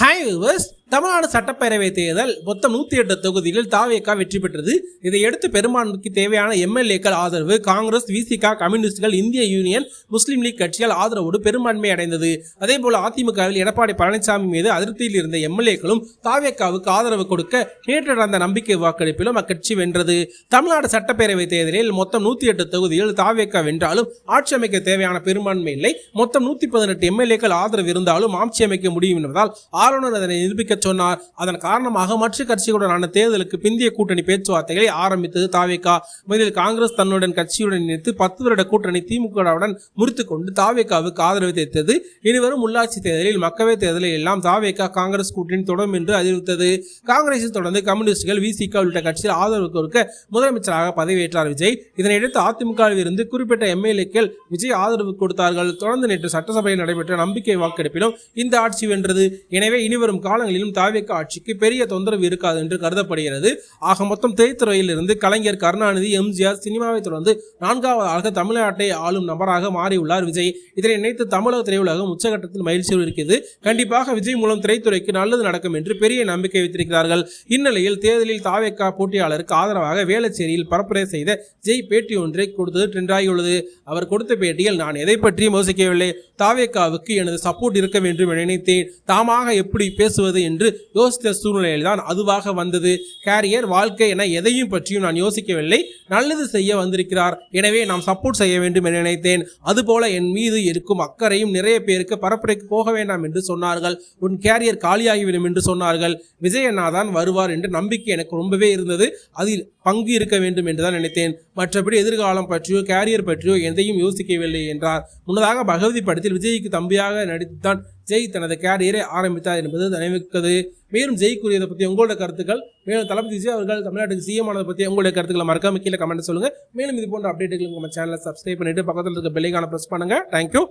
Hi viewers, Tamil Nadu சட்டப்பேரவை தேர்தல் மொத்தம் 108 தொகுதிகளில் தாவேகா வெற்றி பெற்றது. இதையடுத்து பெரும்பான்மைக்கு தேவையான எம்எல்ஏக்கள் ஆதரவு காங்கிரஸ், விசிக, கம்யூனிஸ்டுகள், இந்திய யூனியன் முஸ்லீம் லீக் கட்சிகள் ஆதரவோடு பெரும்பான்மை அடைந்தது. அதேபோல அதிமுகவில் எடப்பாடி பழனிசாமி மீது அதிருப்தியில் இருந்த எம்எல்ஏக்களும் தாவேகாவுக்கு ஆதரவு கொடுக்க நேற்று நடந்த நம்பிக்கை வாக்கெடுப்பிலும் அக்கட்சி வென்றது. தமிழ்நாடு சட்டப்பேரவை தேர்தலில் மொத்தம் 108 தொகுதியில் தாவேகா வென்றாலும் ஆட்சி அமைக்க தேவையான பெரும்பான்மை இல்லை. மொத்தம் 118 எம்எல்ஏக்கள் ஆதரவு இருந்தாலும் ஆட்சி அமைக்க முடியும் என்பதால் ஆளுநர் அதனை நிரூபிக்க சொன்னார். அதன் காரணமாக மற்ற கட்சிகளுடனான தேர்தலுக்கு பிந்திய கூட்டணி பேச்சுவார்த்தைகளை ஆரம்பித்தது தாவேகா. முதலில் காங்கிரஸ் தன்னுடன் கட்சியுடன் இணைத்து 10 வருட கூட்டணி திமுகவுடன் முறித்துக் கொண்டு தாவேகாவுக்கு ஆதரவு தெரிவித்தது. இனிவரும் உள்ளாட்சி தேர்தலில் மக்களவை தேர்தலில் எல்லாம் தாவேகா காங்கிரஸ் கூட்டணி தொடரும் என்று அறிவித்தது. காங்கிரஸை தொடர்ந்து கம்யூனிஸ்டுகள், விசிக உள்ளிட்ட கட்சிகள் ஆதரவு கொடுக்க முதலமைச்சராக பதவியேற்றார் விஜய். இதனையடுத்து அதிமுகவில் இருந்து குறிப்பிட்ட எம்எல்ஏக்கள் விஜய் ஆதரவு கொடுத்தார்கள். தொடர்ந்து நேற்று சட்டசபையில் நடைபெற்ற நம்பிக்கை வாக்கெடுப்பிலும் இந்த ஆட்சி வென்றது. எனவே இனிவரும் காலங்களிலும் தாவேகா ஆட்சிக்கு பெரிய தொந்தரவு இருக்காது என்று கருதப்படுகிறது. ஆக மொத்தம் திரைத்துறையில் இருந்து கலைஞர், கருணாநிதி, எம்ஜிஆர், சினிமாவை தொடர்ந்து 4வதாக தமிழ்நாட்டை ஆளும் நபராக மாறியுள்ளார் விஜய். இதனை நினைத்து தமிழக திரையுலகம் உச்சகட்டத்தில் மகிழ்ச்சியோடு இருக்கிறது. கண்டிப்பாக விஜய் மூலம் திரைத்துறைக்கு நல்லது நடக்கும் என்று பெரிய நம்பிக்கை வைத்திருக்கிறார்கள். இந்நிலையில் தேர்தலில் தாவேகா போட்டியாளருக்கு ஆதரவாக வேளச்சேரியில் பரப்புரை செய்த விஜய் பேட்டி ஒன்றை கொடுத்தது ட்ரெண்டாகியுள்ளது. அவர் கொடுத்த பேட்டியில், நான் எதை பற்றியும் யோசிக்கவில்லை, தாவேகாவுக்கு எனது சப்போர்ட் இருக்க வேண்டும் என நினைத்தேன். தாமாக எப்படி பேசுவது என்று யோசித்த சூழ்நிலையில் தான் அதுவாக வந்தது. கேரியர், வாழ்க்கை என எதையும் பற்றியும் நான் யோசிக்கவில்லை. நல்லது செய்ய வந்திருக்கிறார், எனவே நாம் சப்போர்ட் செய்ய வேண்டும் என நினைத்தேன். அதுபோல என் மீது இருக்கும் அக்கறையும் நிறைய பேருக்கு பரப்புரைக்கு போக வேண்டாம் என்று சொன்னார்கள். உன் கேரியர் காலியாகிவிடும் என்று சொன்னார்கள். விஜய் அண்ணா தான் வருவார் என்ற நம்பிக்கை எனக்கு ரொம்பவே இருந்தது. அதில் பங்கு இருக்க வேண்டும் என்றுதான் நினைத்தேன். மற்றபடி எதிர்காலம் பற்றியோ கேரியர் பற்றியோ எதையும் யோசிக்கவில்லை என்றார். முன்னதாக பகவதி படத்தில் விஜய்க்கு தம்பியாக நடித்துத்தான் ஜெய் தனது கேரியரை ஆரம்பித்தார் என்பது நினைவுக்குது. மேலும் ஜெய் கூறியதை பற்றி உங்களோட கருத்துக்கள், மேலும் தளபதி விஜய் அவர்கள் தமிழ்நாட்டுக்கு சிஎம் ஆனதை பற்றி உங்களுடைய கருத்துக்களை மறக்காம கீழே கமெண்ட் சொல்லுங்க. மேலும் இது போன்ற அப்டேட்டுகளுக்கு நம்ம சேனலை சப்ஸ்கிரைப் பண்ணிட்டு பக்கத்தில் இருக்க பெல் ஐகானை பிரஸ் பண்ணுங்க. தேங்க்யூ.